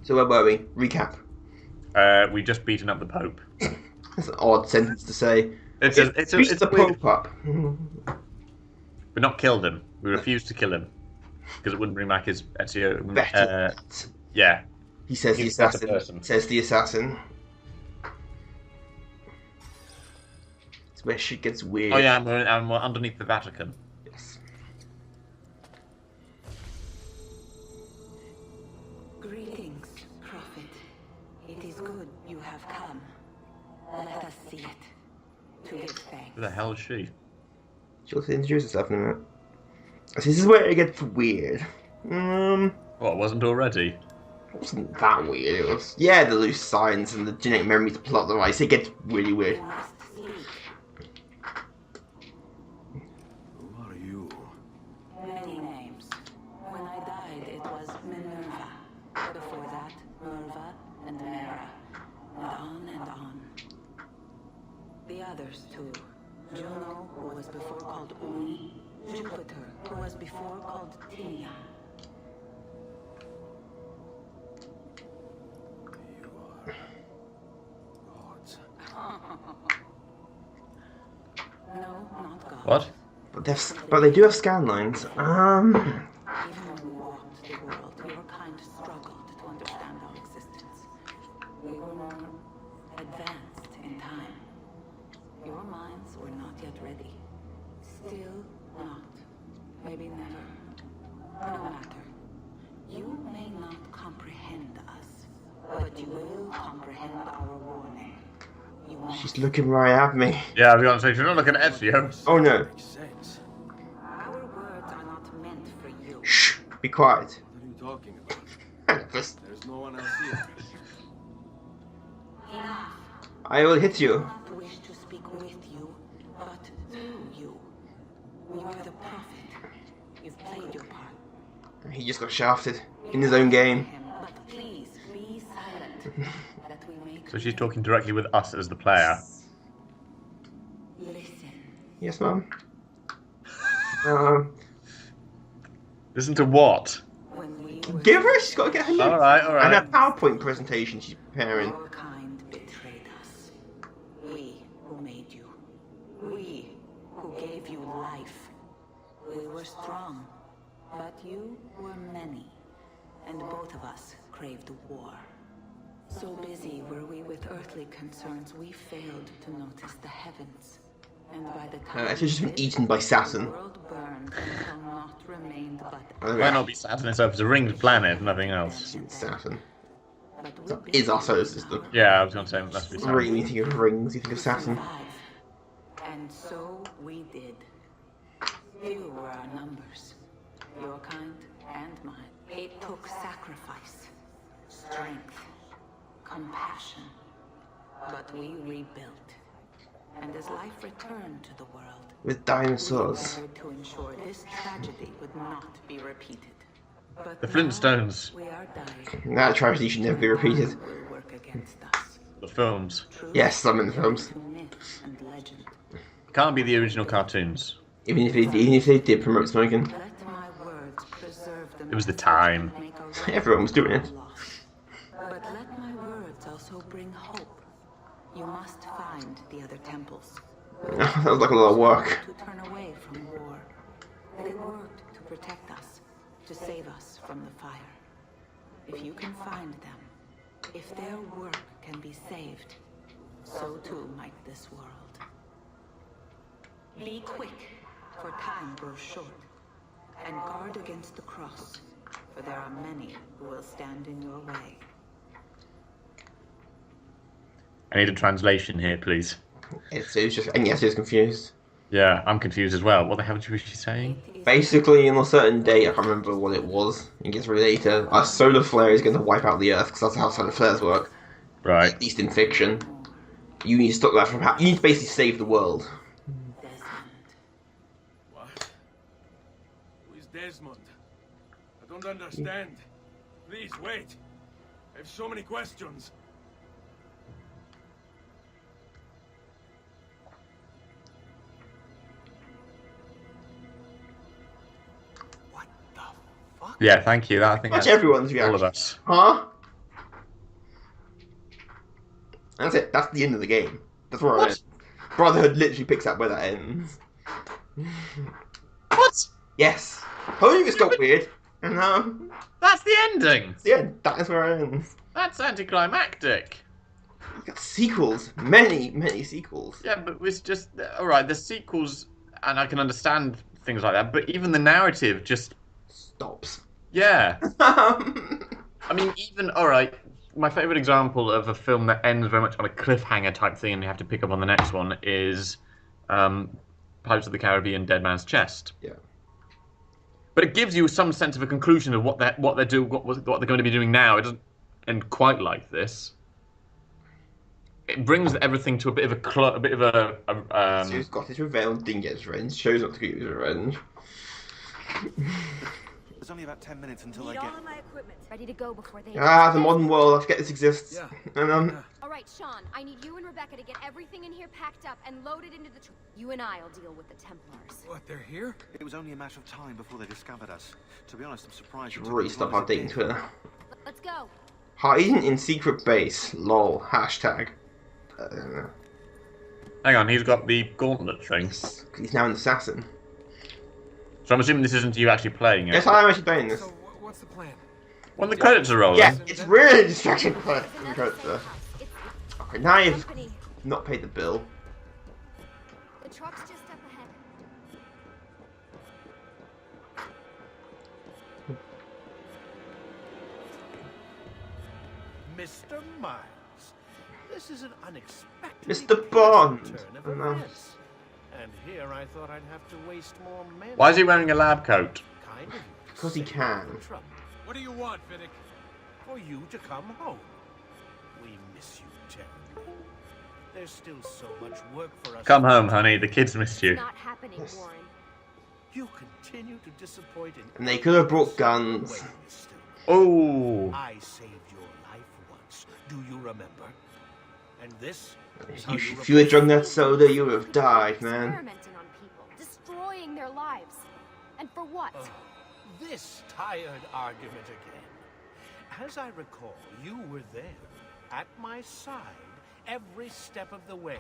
So where were we? Recap. We just beaten up the Pope. That's an odd sentence to say. It's Beat the weird. Pope up. We not killed him. We refused to kill him because it wouldn't bring back his Ezio. Better. Yeah. He says the He's a better assassin. person. Says the assassin. It's where shit gets weird. Oh yeah, and we're underneath the Vatican. Yes. Greetings, Prophet. It is good you have come. Let us see it. To give thanks. Who the hell is she? She'll introduce herself in a minute. So this is where it gets weird. What, wasn't already? It wasn't that weird. It was, yeah, the loose signs and the genetic memory to plot device. It gets really weird. You must sleep. Who are you? Many names. When I died, it was Minerva. Before that, Merva and Mera. And on and on. The others, too. Juno, who was before called Uni. Jupiter, who was before called Tinia. You are gods. No, not God. What? But they do have scan lines. Even when we walked the world, your kind struggled to understand our existence. We were more advanced in time. Your minds were not yet ready. Still not. Maybe never. No matter. You may not comprehend us, but you will comprehend our warning. You must. She's looking right at me. Yeah, I was going to say, she's not looking at Ezio. Oh no. Makes sense. Our words are not meant for you. Shh. Be quiet. What are you talking about? This- There's no one else here. Enough. I will hit I do you. not wish to speak with you, but through you. You are the prophet. You've played your part. He just got shafted in his own game. But please be silent. That we may. So she's talking directly with us as the player. Listen. Yes, ma'am. Um, Listen to what? When we were give her. She's got to get her notes. Alright, And alright. a PowerPoint presentation she's preparing. Our kind betrayed us. We who made you. We who gave you life. We were strong, but you were many, and both of us craved war. So busy were we with earthly concerns, we failed to notice the heavens. And by the time Actually, she's been we did, eaten by Saturn. the world burned until naught remained but Might not be Saturn itself, it's a ringed planet, nothing else. Saturn. but we Is our solar system. Yeah, I was going to say, it must be Saturn. Really, when you think of rings, you think of Saturn. survive. And so we did. Few were our numbers, your kind and mine. It took sacrifice, strength, compassion. But we rebuilt. And as life returned to the world, With we dinosaurs. endeavored to ensure this tragedy would not be repeated. But The now Flintstones. we are dying. That tragedy should never be repeated. Time will work against us. The films. Truth Yes, some in the films. to myth and legend. Can't be the original cartoons. Even if they did promote smoking. Let my words preserve them. It was the time. Make a right Everyone was doing it. loss. But let my words also bring hope. You must find the other temples. That was like a lot of work. To turn away from war. They worked to protect us, to save us from the fire. If you can find them, if their work can be saved, so too might this world. Be quick, for time grows short, and guard against the cross, for there are many who will stand in your way. I need a translation here, please. It was just, and yes, he was confused. Yeah, I'm confused as well. What the hell was she saying? It is Basically, on a certain day, I can't remember what it was, it gets related, a solar flare is going to wipe out the Earth, because that's how solar flares work. Right. At least in fiction. You need to stop that from happening. You need to basically save the world. Desmond. What? Who is Desmond? I don't understand. Please wait. I have so many questions. What the fuck? Yeah, thank you. I think Much that's everyone's all reaction. of us. Huh? And that's it. That's the end of the game. That's where What? it ends. Brotherhood literally picks up where that ends. What? Yes. Told you it's got weird. And That's the ending. yeah, that is where it ends. That's anticlimactic. We've got sequels. Many sequels. Yeah, but it's just alright. The sequels, and I can understand things like that. But even the narrative, just Stops. yeah. I mean, even alright. My favourite example of a film that ends very much on a cliffhanger type thing, and you have to pick up on the next one, is Pirates of the Caribbean: Dead Man's Chest. Yeah. But it gives you some sense of a conclusion of what they're going to be doing now. It doesn't end quite like this. It brings everything to a bit of a So he's got his revenge, didn't get his revenge, chose not to get his revenge. There's only about 10 minutes until I Need get... all of my equipment. Ready to go before they... The modern world, I forget this exists. Yeah. And All right, Sean, I need you and Rebecca to get everything in here packed up and loaded into the truck. You and I'll deal with the Templars. What, they're here? It was only a matter of time before they discovered us. To be honest, I'm surprised... should really stop updating Twitter. Let's go. Hiding in secret base, lol, hashtag. Hang on, he's got the gauntlet thing. He's now an assassin. So I'm assuming this isn't you actually playing it. Yes, I am actually playing this. So, what's the plan? When the credits are rolling. Yeah, it's really distracting for There's the another character. safe house. It's Okay, now you've company. not paid the bill. The truck's just up ahead. Mr. Miles, this is an unexpected Mr. Bond. turn of No. events. And here I thought I'd have to waste more men. Why is he wearing a lab coat? Kind of you to Because he save can. the trouble. What do you want, Finnick? For you to come home. We miss you terribly. There's still so much work for us. Come home, honey. The kids missed you. It's not happening, Yes. Warren. You continue to disappoint in And they could have brought every guns. way, Mr. Oh. I saved your life once. Do you remember? And this is how You, you if you had drunk that repay- soda, you would have died, man. Experimenting on people, destroying their lives. And for what? This tired argument again. As I recall, you were there, at my side, every step of the way.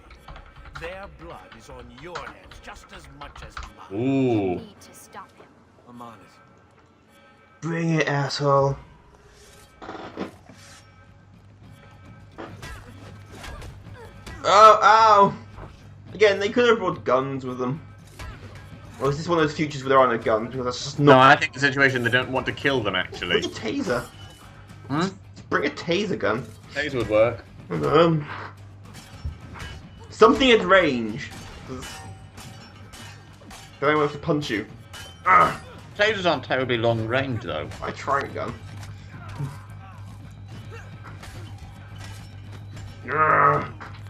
Their blood is on your hands just as much as mine. You Ooh. need to stop him. I'm on it. Bring it, asshole. Oh, ow! Again, they could have brought guns with them. Or is this one of those futures where there are no guns? Because that's just No, not. I think the situation they don't want to kill them actually. Bring a taser. Hmm? Bring a taser gun. Taser would work. Something at range. Then I won't have to punch you. Ah, Tasers aren't terribly long range though. I try a gun.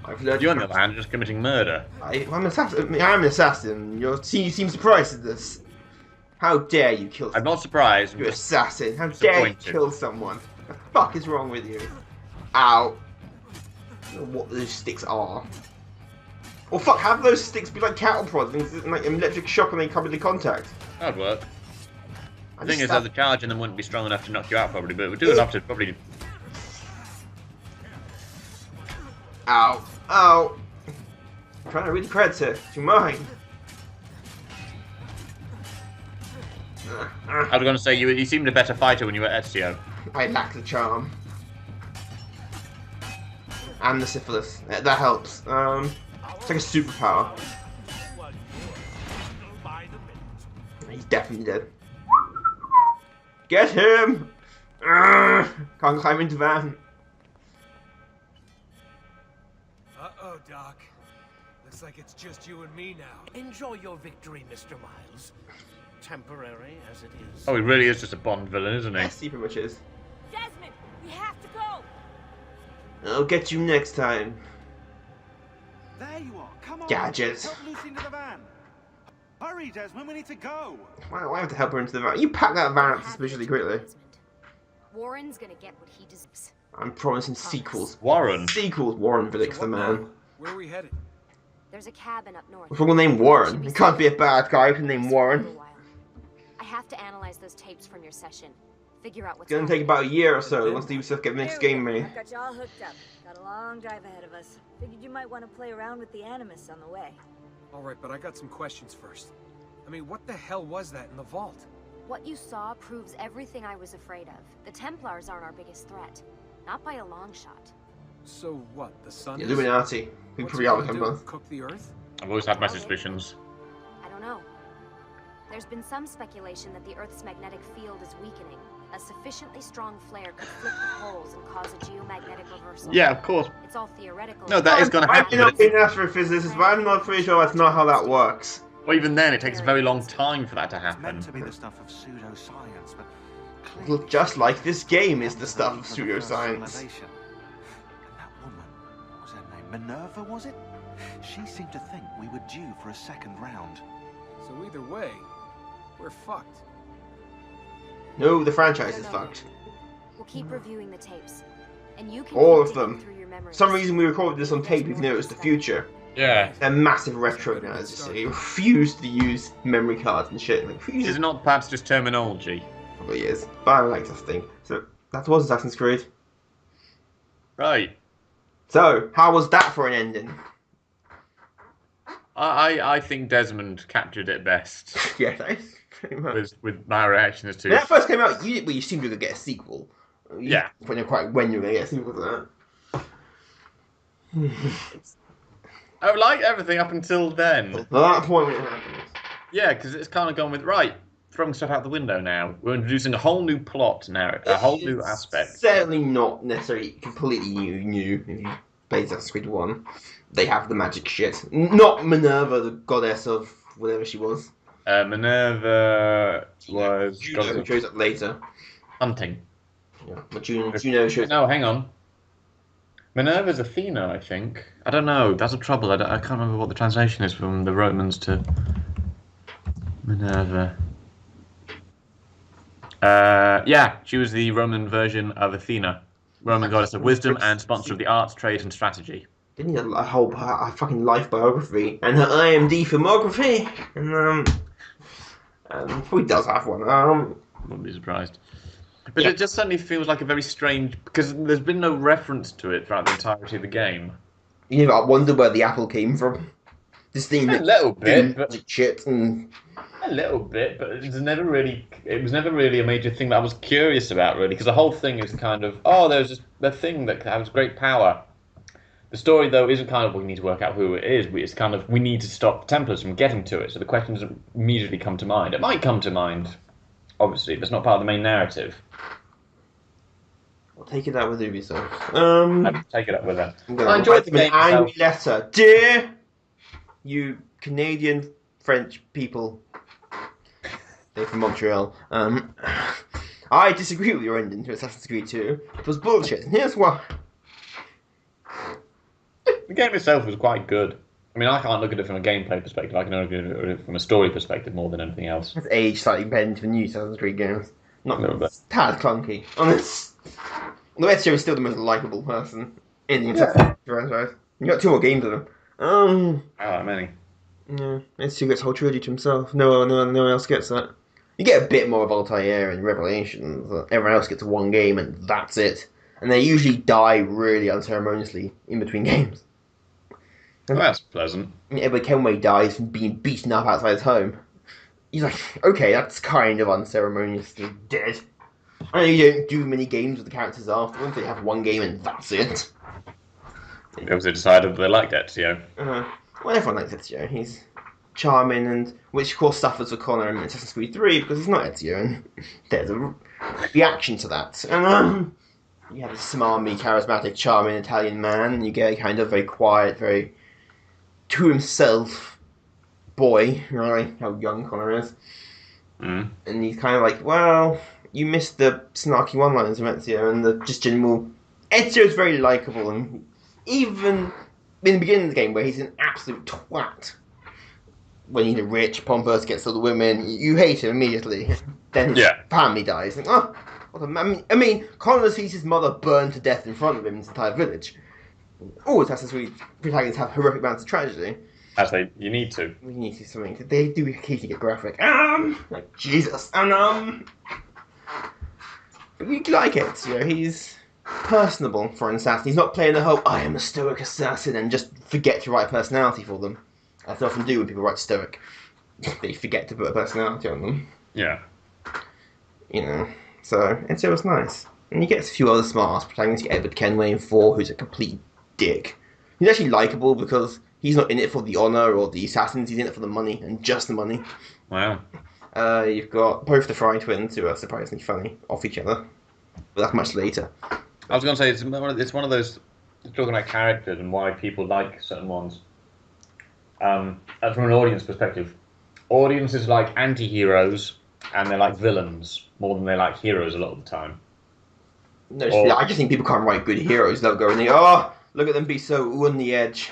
I've learned. You on the other hand are just committing murder. I'm an assassin. I am an assassin. You seem surprised at this. How dare you kill I'm someone? not surprised. You assassin. How dare you disappointed. kill someone? The fuck is wrong with you? Ow. I don't know what those sticks are. Or fuck, have those sticks be like cattle prods and like an electric shock when they come into contact. That'd work. I The thing just is, though, the charge in them wouldn't be strong enough to knock you out probably, but it would do enough to probably... Ow. Ow. I'm trying to read the credits here. Do you mind? I was going to say, you seemed a better fighter when you were at Ezio. I lack the charm. And the syphilis. That helps. It's like a superpower. Well, you're still by the minute. He's definitely dead. Get him! Can't climb into van. Uh-oh, Doc. Looks like it's just you and me now. Enjoy your victory, Mr. Miles. Temporary as it is. Oh, he really is just a Bond villain, isn't he? Yes, he pretty much is. Desmond, we have to go. I'll get you next time. There you are. Come on. Gadgets. Help Lucy into the van. Hurry, Desmond. We need to go. Why do I have to help her into the van? You pack that van up suspiciously quickly. Desmond. Warren's gonna get what he deserves. I'm promising sequels. Warren. Sequels, Warren Villick's the what man. now? Where are we headed? There's a cabin up north. What's wrong with the name Warren? It can't be a bad guy with the name Warren. I have to analyze those tapes from your session. figure out what's It's gonna take about a year or so once the Ubisoft get the next game ready. I've got you all hooked up. Got a long drive ahead of us. Figured you might want to play around with the Animus on the way. All right, but I got some questions first. I mean, what the hell was that in the vault? What you saw proves everything I was afraid of. The Templars aren't our biggest threat. Not by a long shot. So what, the sun is? Illuminati. We What's probably it are gonna the do, Templars. cook the Earth? I've always had my suspicions. I don't know. There's been some speculation that the Earth's magnetic field is weakening. A sufficiently strong flare could flip the poles and cause a geomagnetic reversal. Yeah, of course. It's all theoretical. No, that is going to I'm happen. not But being an astrophysicist, but I'm not pretty sure that's not how that works. well, even then, it takes a very long time for that to It's happen. meant to be the stuff of pseudoscience, but Look, just like this game is the stuff of for the first pseudoscience. civilization. And that woman, what was her name? Minerva, was it? She seemed to think we were due for a second round. So either way, we're fucked. No, the franchise is fucked. We'll keep reviewing the tapes. And you can All keep of digging them. through your For memories. some reason we recorded this on tape even though it was the future. Yeah. They're massive retro nerds. They refuse to use memory cards and shit. Like, Is it not perhaps just terminology? Probably is. But I like this thing. So that was Assassin's Creed. Right. So, how was that for an ending? I think Desmond captured it best Yeah, that is pretty much. with my reactions to When that first came out, you seemed to get a sequel. You Yeah. didn't know quite when you were going to get a sequel to that. I liked everything up until then. At that point when it happened. Yeah, because it's kind of gone with, right, throwing stuff out the window now. We're introducing a whole new plot now, a whole new It's aspect. Certainly not necessarily completely new. If you play Assassin's Creed 1, they have the magic shit. Not Minerva, the goddess of whatever she was. Minerva was Juno goddess of shows up later. hunting. Yeah, but Juno shows up. No, hang on. Minerva's Athena, I think. I don't know. That's a trouble. I can't remember what the translation is from the Romans to Minerva. Yeah, she was the Roman version of Athena. Roman goddess of wisdom and sponsor of the arts, trade, and strategy. Didn't need a whole fucking life biography and her IMD filmography. And he does have one. Wouldn't be surprised. But it just suddenly feels like a very strange... Because there's been no reference to it throughout the entirety of the game. You know, I wonder where the apple came from. This thing A little bit, but... magic shit and A little bit, but it was never really a major thing that I was curious about, really, because the whole thing is kind of, oh, there's just the thing that has great power. The story, though, isn't kind of, we need to work out who it is. It's kind of, we need to stop the Templars from getting to it, so the question doesn't immediately come to mind. It might come to mind, obviously, but it's not part of the main narrative. I'll take it out with Ubisoft. I'd take it up with that. I'm gonna I enjoyed write the them an game angry itself. letter. Dear you Canadian French people. They're from Montreal. I disagree with your ending to Assassin's Creed 2. It was bullshit, and here's why. The game itself was quite good. I mean, I can't look at it from a gameplay perspective. I can only look at it from a story perspective more than anything else. It's aged slightly better to new Assassin's Creed games. Not A little bit. tad clunky. Honest. Ezio is still the most likable person in the Assassin's Creed franchise. You got 2 more games of him. Oh, that many. Yeah, Ezio gets a whole trilogy to himself. No one else gets that. You get a bit more of Altair and Revelations. Everyone else gets 1 game and that's it. And they usually die really unceremoniously in between games. Well, that's pleasant. I mean, Edward Kenway dies from being beaten up outside his home. He's like, okay, that's kind of unceremoniously dead. I know you don't do many games with the characters afterwards. They have 1 game and that's it. Because they decided they liked Ezio. Well, everyone likes Ezio. He's charming, and which of course suffers for Connor in Assassin's Creed 3 because he's not Ezio, and there's a reaction to that. And you have a smarmy, charismatic, charming Italian man, and you get a kind of very quiet, very to himself boy, really, how young Connor is. Mm. And he's kind of like, well, you missed the snarky one-liners from Ezio, and the just general... Ezio's very likeable, and even in the beginning of the game, where he's an absolute twat, when he's rich, pompous, gets all the women, you hate him immediately. Then his family dies. Like, oh, what a I mean, Connor sees his mother burned to death in front of him in his entire village. All Assassin's Creed protagonists have horrific amounts of tragedy. You need to. We need to do something. They do occasionally get graphic. Like Jesus. And But you like it, you know, he's personable for an assassin. He's not playing the whole, I am a stoic assassin, and just forget to write personality for them. As they often do when people write stoic. They forget to put a personality on them. Yeah. You know, so Ezio was nice. And you get a few other smart-ass protagonists. You get Edward Kenway in 4, who's a complete dick. He's actually likeable because he's not in it for the honour or the assassins, he's in it for the money, and just the money. Wow. You've got both the Fry twins, who are surprisingly funny, off each other. But that's much later. I was going to say, it's one of those, talking about characters and why people like certain ones. From an audience perspective, audiences like anti-heroes and they like villains more than they like heroes a lot of the time. No, I just think people can't write good heroes. They'll go and think, oh, look at them be so on the edge.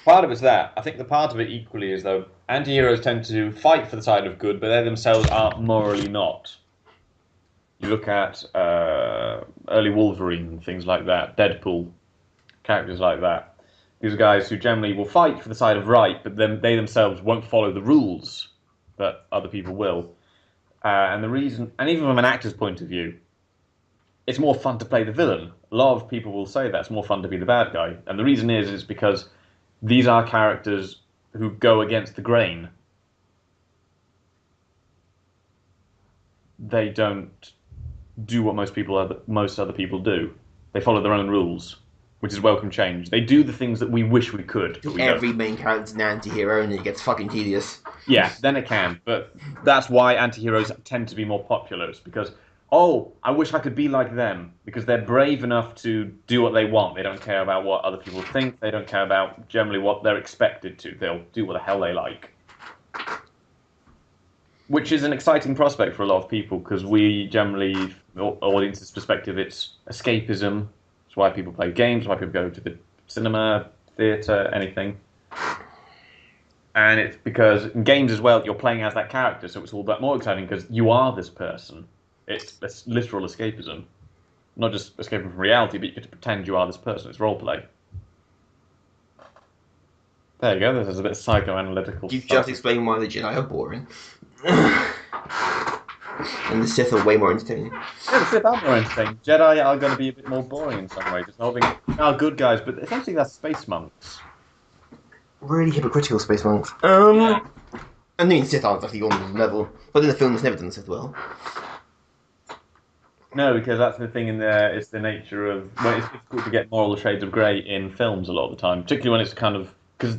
Part of it's that. I think the part of it equally is, though, anti-heroes tend to fight for the side of good, but they themselves aren't morally not. You look at early Wolverine and things like that, Deadpool, characters like that. These are guys who generally will fight for the side of right, but then they themselves won't follow the rules that other people will. And the reason, and even from an actor's point of view, it's more fun to play the villain. A lot of people will say that it's more fun to be the bad guy. And the reason is because these are characters who go against the grain. They don't do what most other people do. They follow their own rules, which is welcome change. They do the things that we wish we could. Every main character's an anti-hero and it gets fucking tedious. Yeah, then it can. But that's why anti-heroes tend to be more popular. It's because, oh, I wish I could be like them. Because they're brave enough to do what they want. They don't care about what other people think. They don't care about generally what they're expected to. They'll do what the hell they like. Which is an exciting prospect for a lot of people, because we generally, audience's perspective, it's escapism. It's why people play games, why people go to the cinema, theatre, anything. And it's because in games as well, you're playing as that character, so it's all that more exciting because you are this person. It's literal escapism. Not just escaping from reality, but you get to pretend you are this person. It's roleplay. There you go, this is a bit psychoanalytical. You've just explained why the Jedi are boring. And the Sith are way more entertaining. Yeah, the Sith are more entertaining. Jedi are going to be a bit more boring in some ways. It's not being good guys, but essentially they're space monks. Really hypocritical space monks. Yeah. I mean, Sith aren't actually on the level, but in the film, it's never done Sith well. No, because that's the thing in there. It's the nature of it's difficult to get moral shades of grey in films a lot of the time, particularly when it's kind of because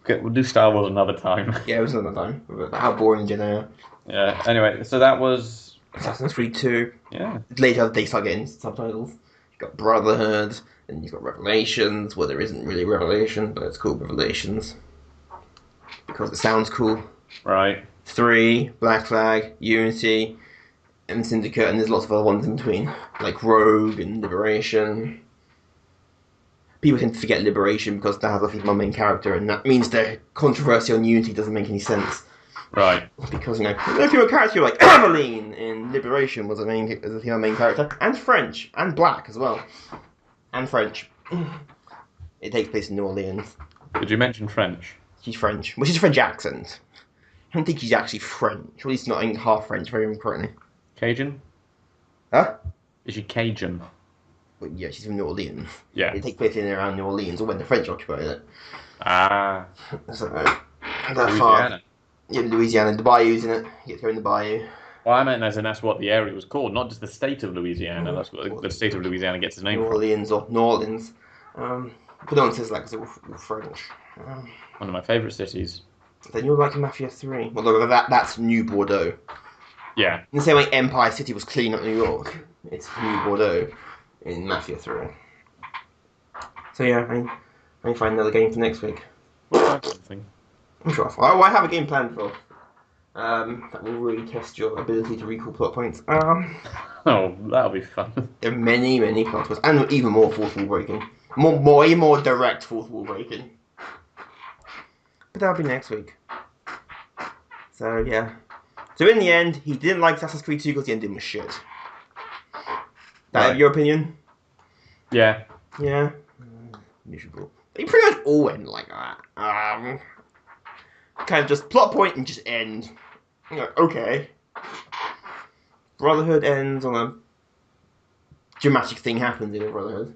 we'll do Star Wars another time. Yeah, it was another time. How boring Jedi are. Yeah. Anyway, so that was Assassin's Creed 2. Yeah. Later, they start getting subtitles. You've got Brotherhood, and you've got Revelations, where there isn't really Revelation, but it's called Revelations because it sounds cool. Right. 3, Black Flag, Unity, and Syndicate, and there's lots of other ones in between, like Rogue and Liberation. People tend to forget Liberation because that has a female main character, and that means the controversy on Unity doesn't make any sense. Right. Because, you know, the female character like Aveline in Liberation was a female main character, and French, and black as well. And French. It takes place in New Orleans. Did you mention French? She's French, which is a French accent. I don't think she's actually French, or at least not half French, very incorrectly. Cajun? Huh? Is she Cajun? Well, yeah, she's from New Orleans. Yeah. It takes place in and around New Orleans, or when the French occupied it. Ah. So, that far. Louisiana. Yeah, Louisiana. The bayou's in it. You get to go in the bayou. Well, I meant as in that's what the area was called, not just the state of Louisiana. That's what the state of Louisiana gets its name New from. Orleans or New Orleans. But no one says that because it's all French. One of my favourite cities. Then you're like Mafia 3. Well, that's New Bordeaux. Yeah. In the same way Empire City was clean up New York, it's New Bordeaux in Mafia 3. So yeah, I can find another game for next week. What's that thing? I'm sure. I have a game planned for. That will really test your ability to recall plot points. Oh, that'll be fun. There are many, many plot twists, and even more fourth wall breaking. Way more direct fourth wall breaking. But that'll be next week. So yeah. So in the end, he didn't like Assassin's Creed 2 because the ending was shit. That your opinion? Yeah. Yeah. Miserable. They pretty much all end like that. Kind of just plot point and just end. You know, okay. Brotherhood ends on a dramatic thing happens in a Brotherhood.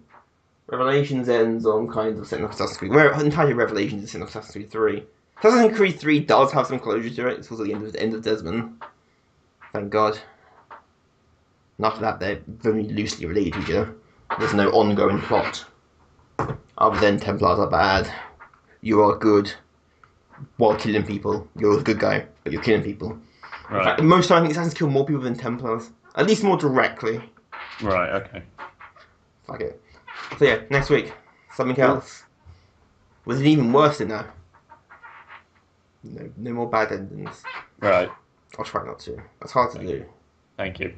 Revelations ends on kind of setting up Assassin's Creed. Where entirely Revelations is setting up Assassin's Creed 3. Assassin's Creed 3 does have some closure to it. It's also the end of Desmond. Thank God. And after that, they're very loosely related to each other. There's no ongoing plot. Other than Templars are bad. You are good. While killing people. You're a good guy, but you're killing people. Right. In fact, most times I think Assassins kill more people than Templars. At least more directly. Right, okay. Fuck it. So yeah, next week. Something else. Was it even worse than that? No more bad endings. Right. I'll try not to. That's hard to do. Thank you.